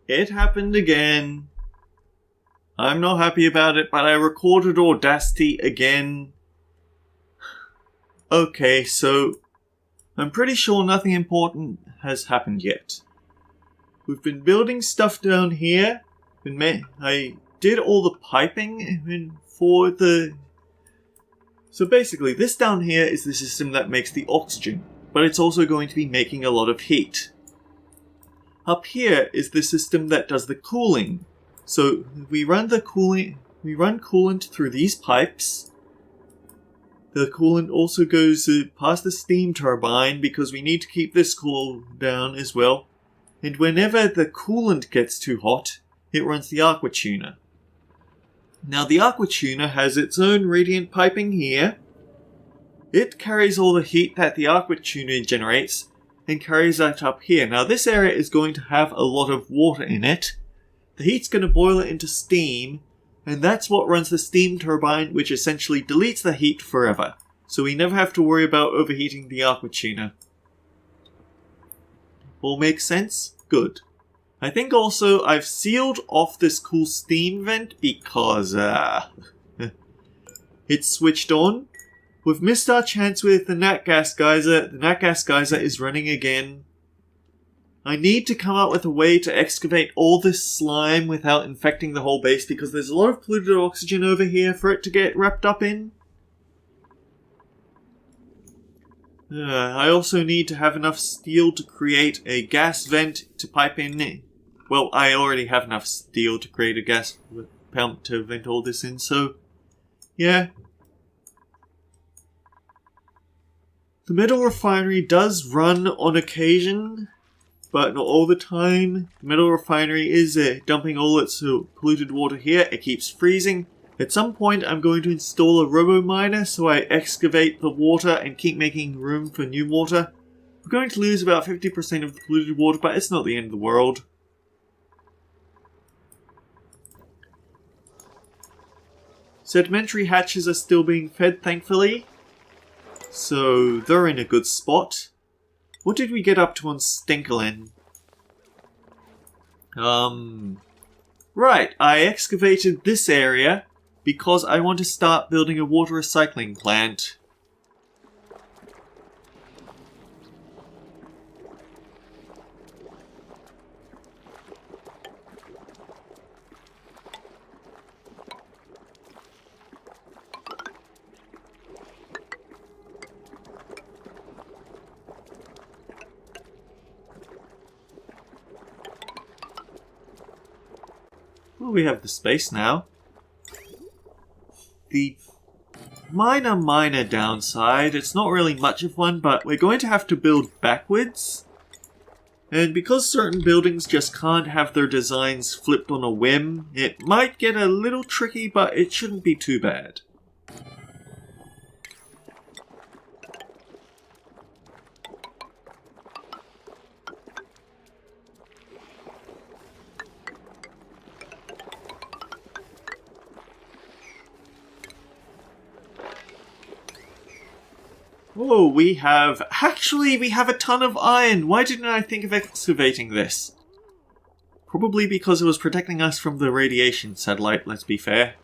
It happened again. I'm not happy about it, but I recorded Audacity again. Okay, so I'm pretty sure nothing important has happened yet. We've been building stuff down here. I did all the piping for the... So basically, this down here is the system that makes the oxygen, but it's also going to be making a lot of heat. Up here is the system that does the cooling. So we run coolant through these pipes. The coolant also goes past the steam turbine because we need to keep this cool down as well. And whenever the coolant gets too hot, it runs the aqua tuner. Now the aqua tuner has its own radiant piping here. It carries all the heat that the aqua tuner generates and carries that up here. Now this area is going to have a lot of water in it. The heat's going to boil it into steam, and that's what runs the steam turbine, which essentially deletes the heat forever. So we never have to worry about overheating the aqua tuner. All makes sense? Good. I think also I've sealed off this cool steam vent because it's switched on. We've missed our chance with the Nat Gas Geyser. The Nat Gas Geyser is running again. I need to come up with a way to excavate all this slime without infecting the whole base because there's a lot of polluted oxygen over here for it to get wrapped up in. I also need to have enough steel to create a gas vent to pipe in. Well, I already have enough steel to create a gas pump to vent all this in, so yeah. The metal refinery does run on occasion, but not all the time. The metal refinery is dumping all its polluted water here. It keeps freezing. At some point I'm going to install a robo-miner so I excavate the water and keep making room for new water. We're going to lose about 50% of the polluted water, but it's not the end of the world. Sedimentary hatches are still being fed, thankfully. So they're in a good spot. What did we get up to on Stinkerland? Right, I excavated this area because I want to start building a water recycling plant. Well, we have the space now. The minor downside, it's not really much of one, but we're going to have to build backwards. And because certain buildings just can't have their designs flipped on a whim, it might get a little tricky, but it shouldn't be too bad. Oh, we have a ton of iron. Why didn't I think of excavating this? Probably because it was protecting us from the radiation satellite, let's be fair.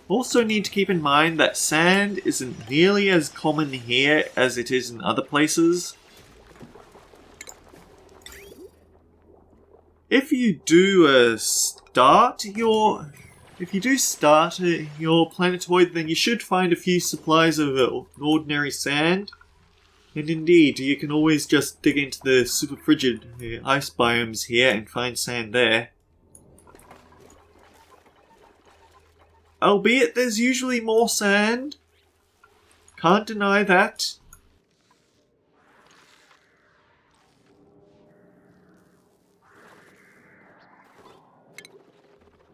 Also need to keep in mind that sand isn't nearly as common here as it is in other places. If you do start your planetoid, then you should find a few supplies of ordinary sand. And indeed, you can always just dig into the super frigid ice biomes here and find sand there. Albeit there's usually more sand. Can't deny that.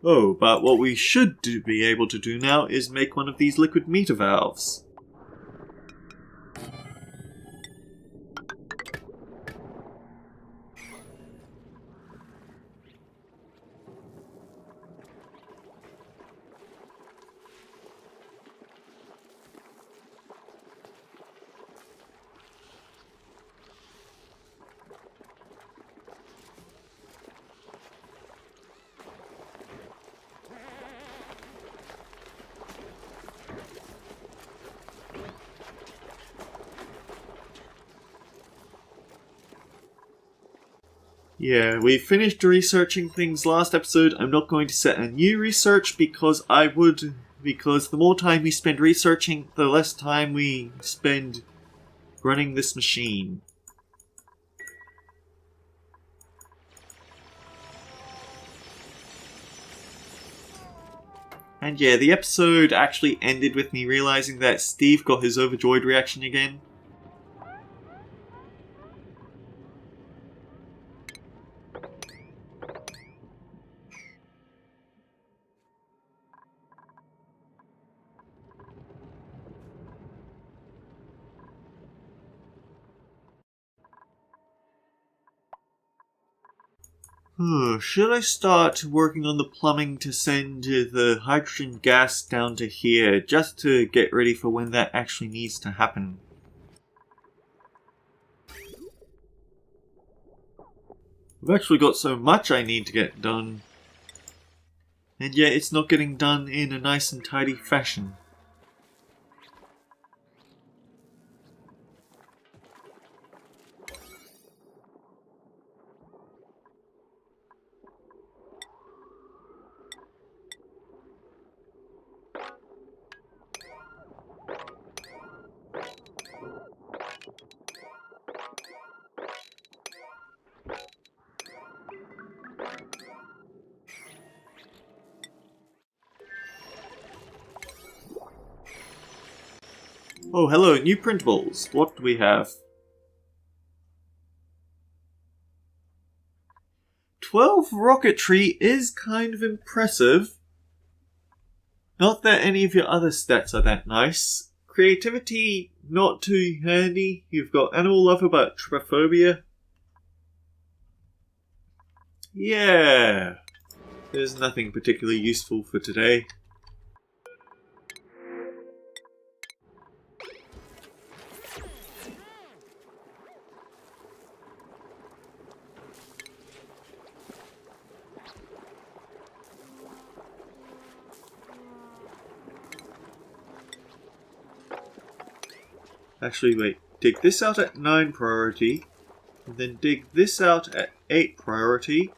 Oh, but what we should be able to do now is make one of these liquid meter valves. Yeah, we finished researching things last episode. I'm not going to set a new research because the more time we spend researching, the less time we spend running this machine. And yeah, the episode actually ended with me realizing that Steve got his overjoyed reaction again. Should I start working on the plumbing to send the hydrogen gas down to here, just to get ready for when that actually needs to happen? I've actually got so much I need to get done, and yet it's not getting done in a nice and tidy fashion. Oh, hello, new printables. What do we have? 12 rocketry is kind of impressive. Not that any of your other stats are that nice. Creativity, not too handy. You've got animal love about trypophobia. Yeah. There's nothing particularly useful for today. Actually, wait. Dig this out at 9 priority. And then dig this out at 8 priority.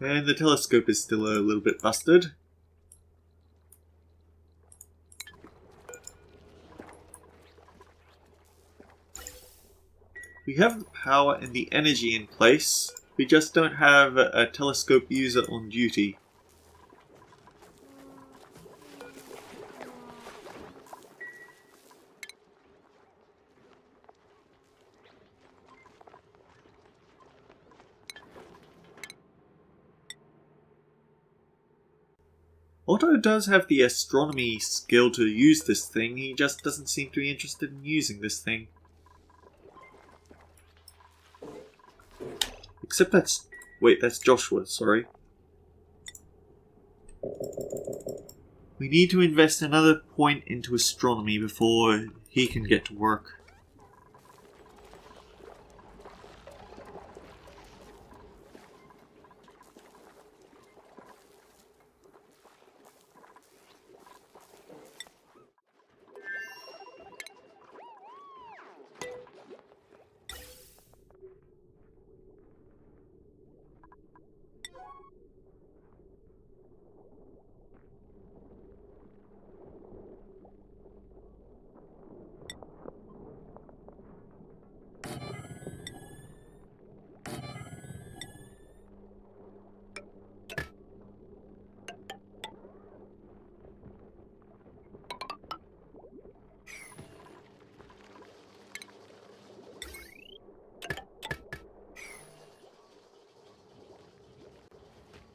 And the telescope is still a little bit busted. We have the power and the energy in place. We just don't have a telescope user on duty. Otto does have the astronomy skill to use this thing, he just doesn't seem to be interested in using this thing. Except that's... Wait, that's Joshua, sorry. We need to invest another point into astronomy before he can get to work.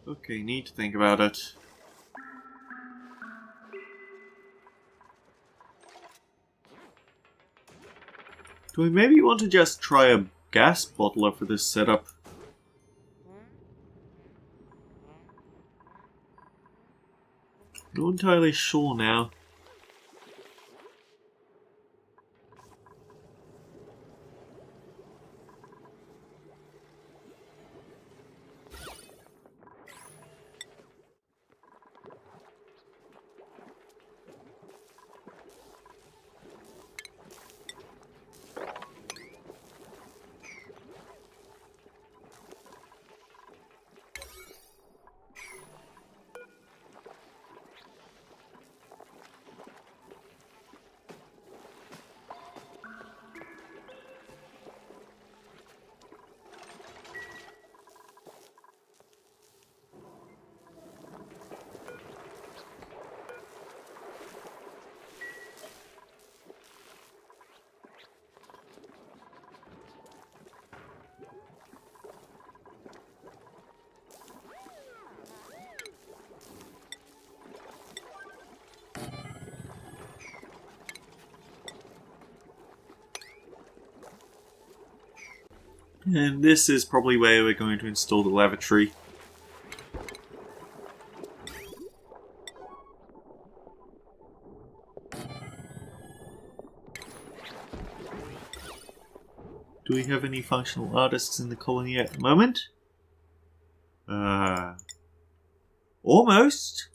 Okay, need to think about it. Do we maybe want to just try a gas bottler for this setup? Not entirely sure now. And this is probably where we're going to install the lavatory. Do we have any functional artists in the colony at the moment? Almost.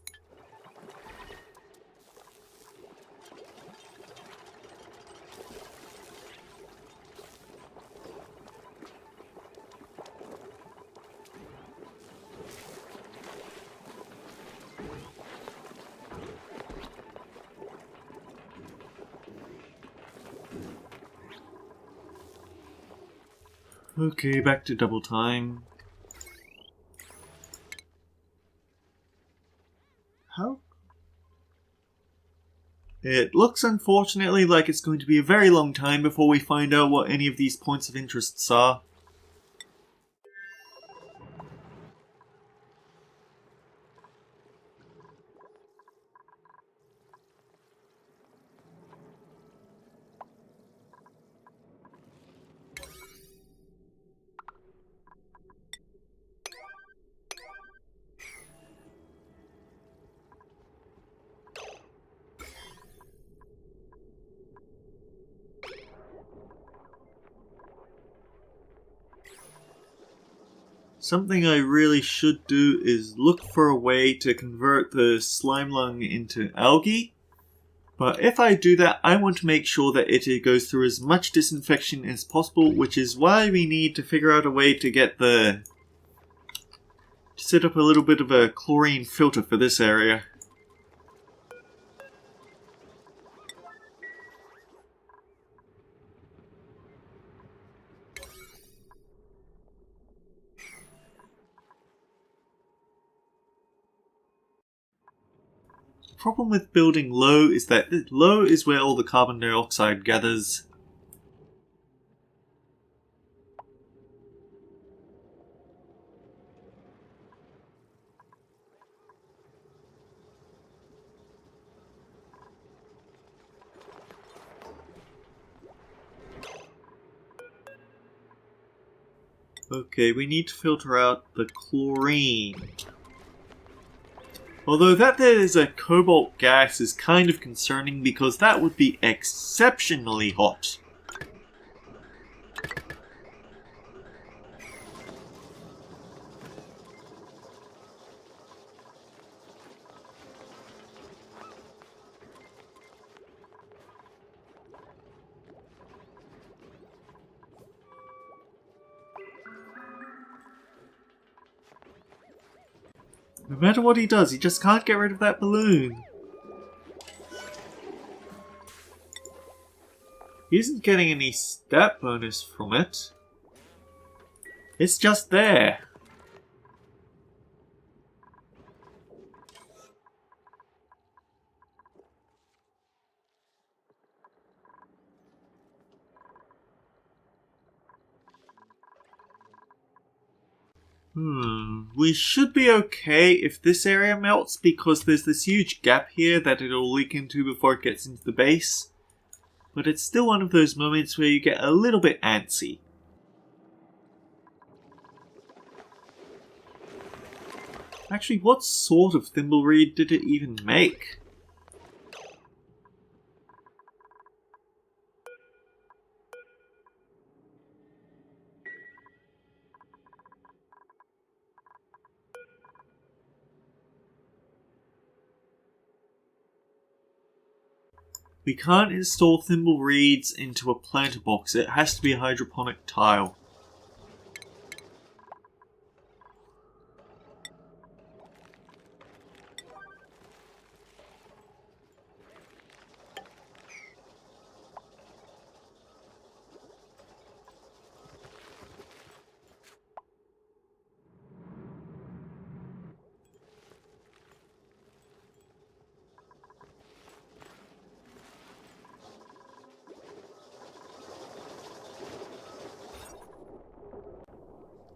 Okay, back to double time. How? It looks unfortunately like it's going to be a very long time before we find out what any of these points of interest are. Something I really should do is look for a way to convert the slime lung into algae. But if I do that, I want to make sure that it goes through as much disinfection as possible, which is why we need to figure out a way to get to set up a little bit of a chlorine filter for this area. The problem with building low is that low is where all the carbon dioxide gathers. Okay, we need to filter out the chlorine. Although that there is a cobalt gas is kind of concerning because that would be exceptionally hot. No matter what he does, he just can't get rid of that balloon. He isn't getting any stat bonus from it. It's just there. We should be okay if this area melts because there's this huge gap here that it'll leak into before it gets into the base. But it's still one of those moments where you get a little bit antsy. Actually, what sort of thimbleweed did it even make? We can't install thimble reeds into a planter box, it has to be a hydroponic tile.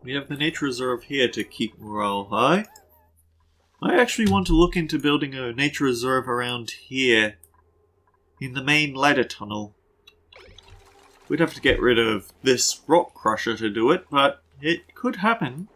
We have the nature reserve here to keep morale high. I actually want to look into building a nature reserve around here in the main ladder tunnel. We'd have to get rid of this rock crusher to do it, but it could happen.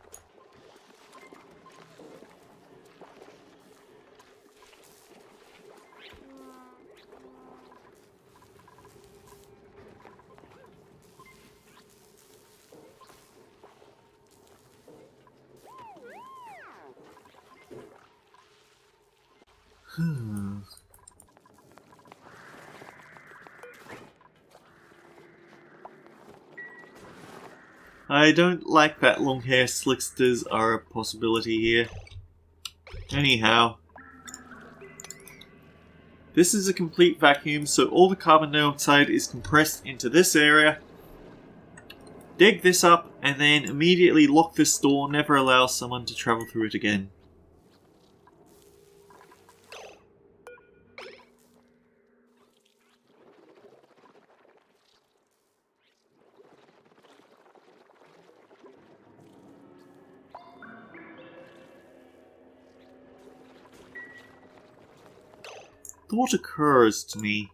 I don't like that long hair slicksters are a possibility here. Anyhow. This is a complete vacuum, so all the carbon dioxide is compressed into this area. Dig this up, and then immediately lock this door, never allow someone to travel through it again. Thought occurs to me.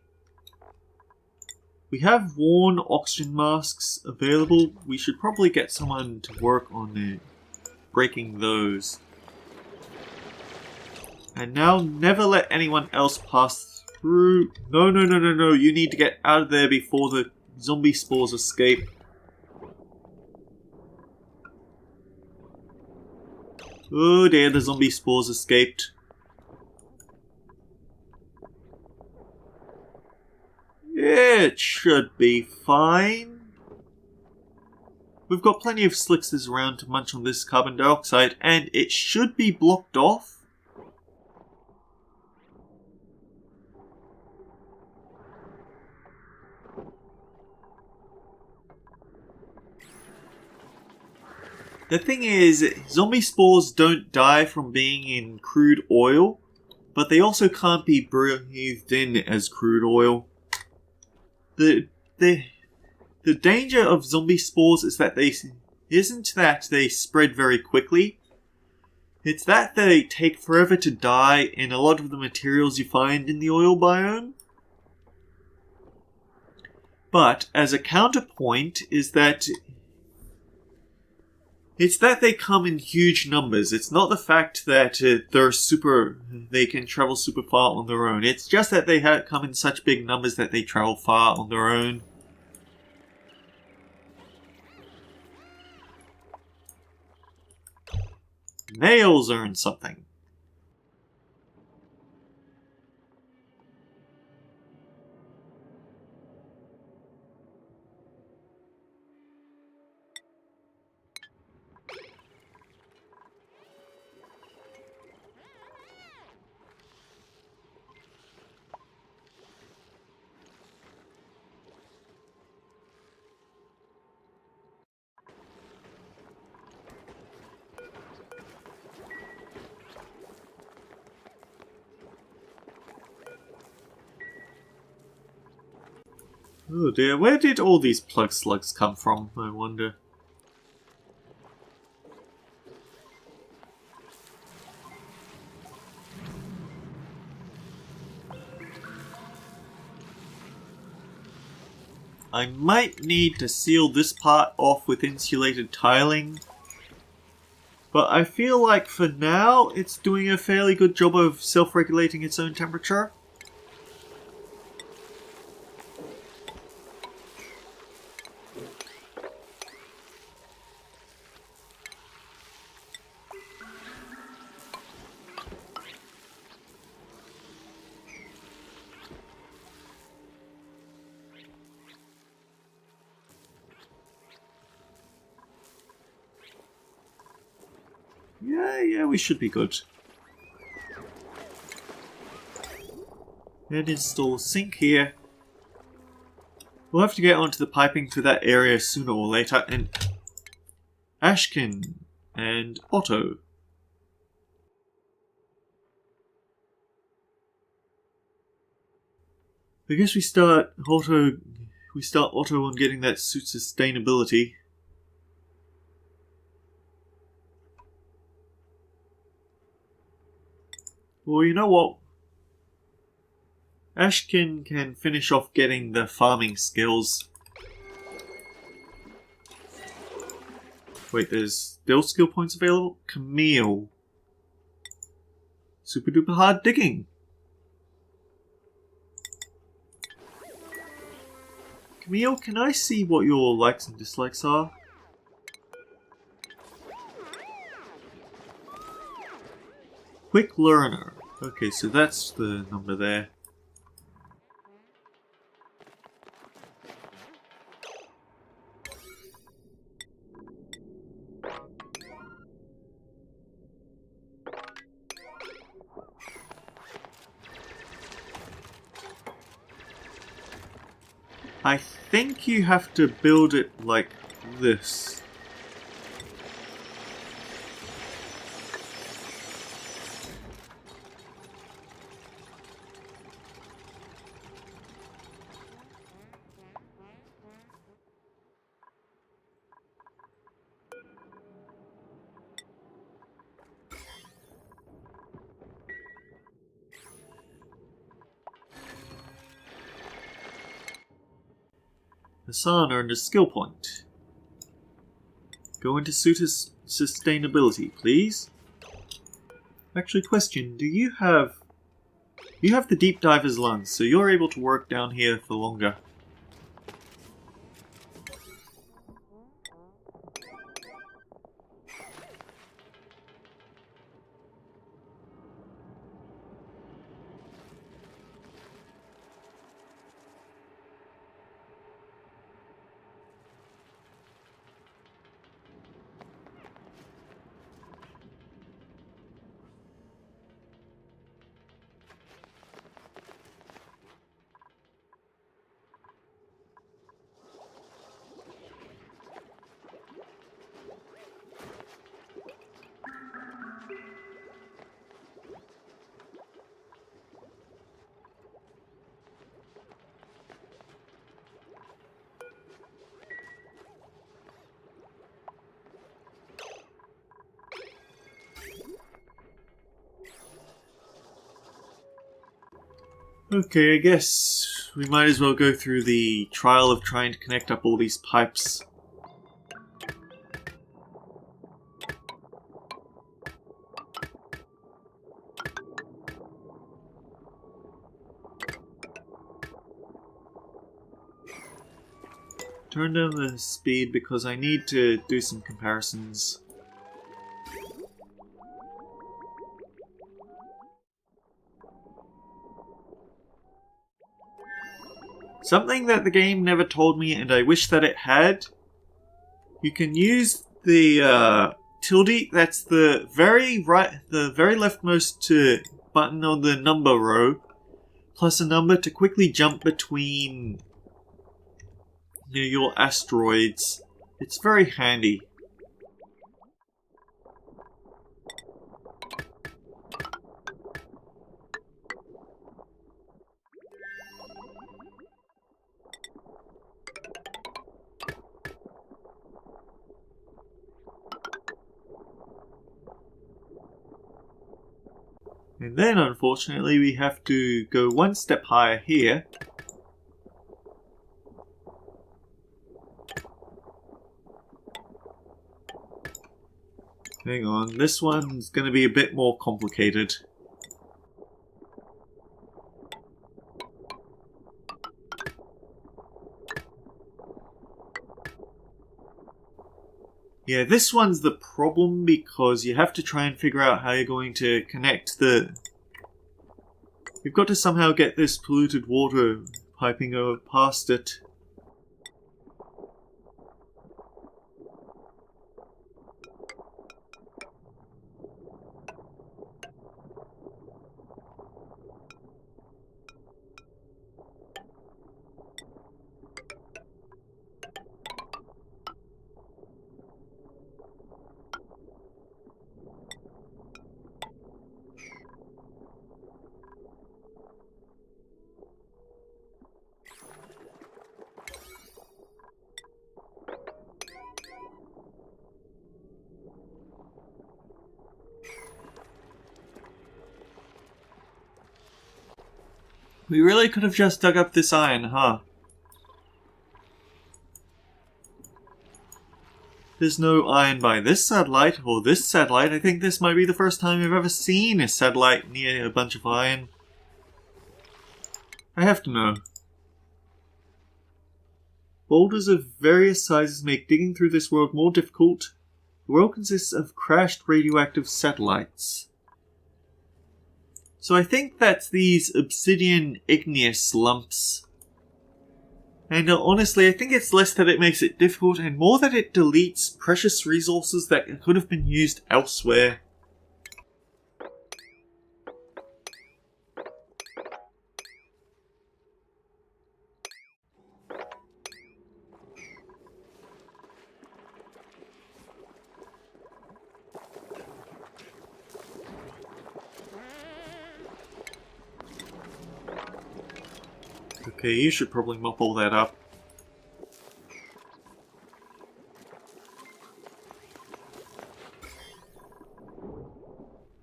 We have worn oxygen masks available. We should probably get someone to work on breaking those. And now never let anyone else pass through. No. You need to get out of there before the zombie spores escape. Oh dear, the zombie spores escaped. It should be fine. We've got plenty of slicksters around to munch on this carbon dioxide, and it should be blocked off. The thing is, zombie spores don't die from being in crude oil, but they also can't be breathed in as crude oil. The danger of zombie spores is that isn't that they spread very quickly. It's that they take forever to die in a lot of the materials you find in the oil biome. But as a counterpoint is that it's that they come in huge numbers. It's not the fact that they can travel super far on their own. It's just that they come in such big numbers that they travel far on their own. Nails earn something. Oh dear, where did all these plug slugs come from, I wonder? I might need to seal this part off with insulated tiling, but I feel like for now it's doing a fairly good job of self-regulating its own temperature. Yeah, we should be good. And install a sink here. We'll have to get onto the piping to that area sooner or later, and Ashkin and Otto. I guess we start Otto on getting that suit sustainability. Well, you know what? Ashkin can finish off getting the farming skills. Wait, there's still skill points available? Camille. Super duper hard digging. Camille, can I see what your likes and dislikes are? Quick learner. Okay, so that's the number there. I think you have to build it like this. Hassan earned a skill point. Go into sustainability, please. Actually, question, do you have... You have the deep diver's lungs, so you're able to work down here for longer. Okay, I guess we might as well go through the trial of trying to connect up all these pipes. Turn down the speed because I need to do some comparisons. Something that the game never told me, and I wish that it had. You can use the tilde. That's the very leftmost button on the number row, plus a number to quickly jump between your asteroids. It's very handy. And then, unfortunately, we have to go one step higher here. Hang on, this one's going to be a bit more complicated. Yeah, this one's the problem because you have to try and figure out how you're going to connect the... You've got to somehow get this polluted water piping over past it. We really could have just dug up this iron, huh? there's no iron by this satellite or this satellite. I think this might be the first time I've ever seen a satellite near a bunch of iron. I have to know. Boulders of various sizes make digging through this world more difficult. The world consists of crashed radioactive satellites. So I think that's these obsidian igneous lumps. And honestly, I think it's less that it makes it difficult and more that it deletes precious resources that could have been used elsewhere. Okay, you should probably mop all that up.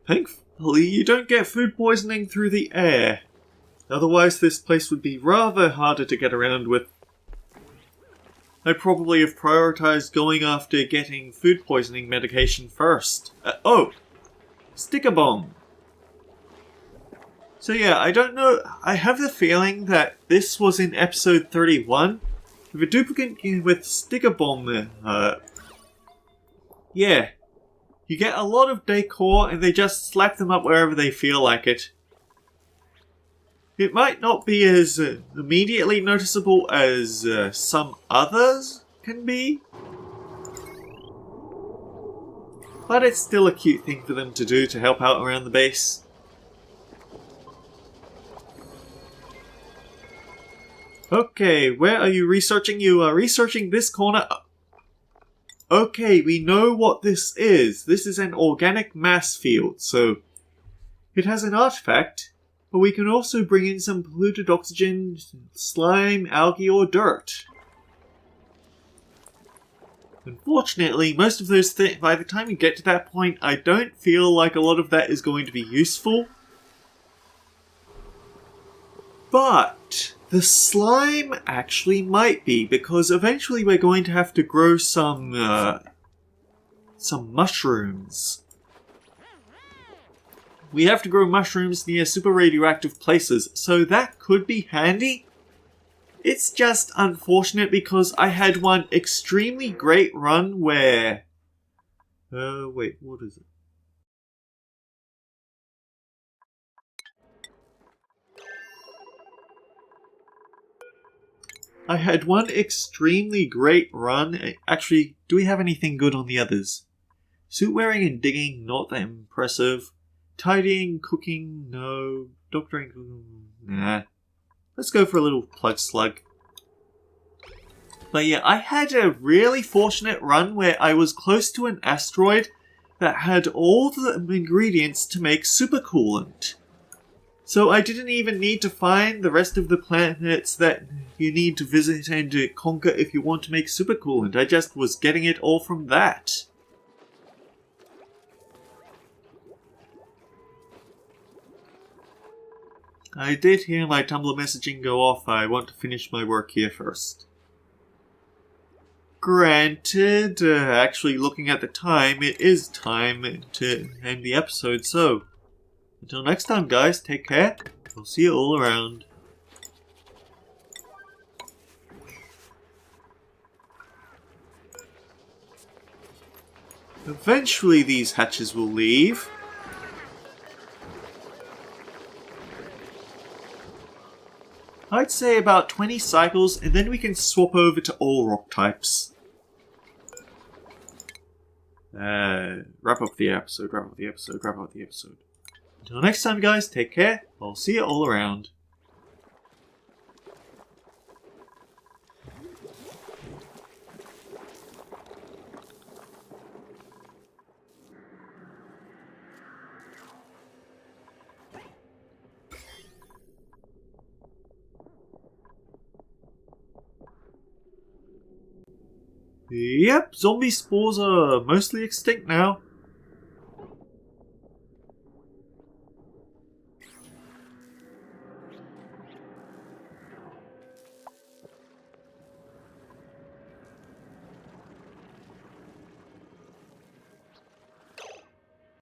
Thankfully, you don't get food poisoning through the air. Otherwise, this place would be rather harder to get around with. I probably have prioritized going after getting food poisoning medication first. Oh! Sticker bomb! So yeah, I don't know, I have the feeling that this was in episode 31, with a duplicate with sticker bomb, yeah. You get a lot of decor and they just slap them up wherever they feel like it. It might not be as immediately noticeable as some others can be, but it's still a cute thing for them to do to help out around the base. Okay, where are you researching? You are researching this corner. Okay, we know what this is. This is an organic mass field, so it has an artifact, but we can also bring in some polluted oxygen, slime, algae, or dirt. Unfortunately, most of those things, by the time you get to that point, I don't feel like a lot of that is going to be useful. But the slime actually might be, because eventually we're going to have to grow some mushrooms. We have to grow mushrooms near super radioactive places, so that could be handy. It's just unfortunate because I had one extremely great run where... wait, what is it? I had one extremely great run. Actually, do we have anything good on the others? Suit wearing and digging, not that impressive. Tidying, cooking, no. Doctoring, nah. Let's go for a little plug slug. But yeah, I had a really fortunate run where I was close to an asteroid that had all the ingredients to make supercoolant. So I didn't even need to find the rest of the planets that you need to visit and to conquer if you want to make supercoolant. I just was getting it all from that. I did hear my Tumblr messaging go off. I want to finish my work here first. Granted, actually looking at the time, it is time to end the episode, so... Until next time, guys, take care. We'll see you all around. Eventually these hatches will leave. I'd say about 20 cycles, and then we can swap over to all rock types. Wrap up the episode. Until next time, guys, take care. I'll see you all around. Yep, zombie spores are mostly extinct now.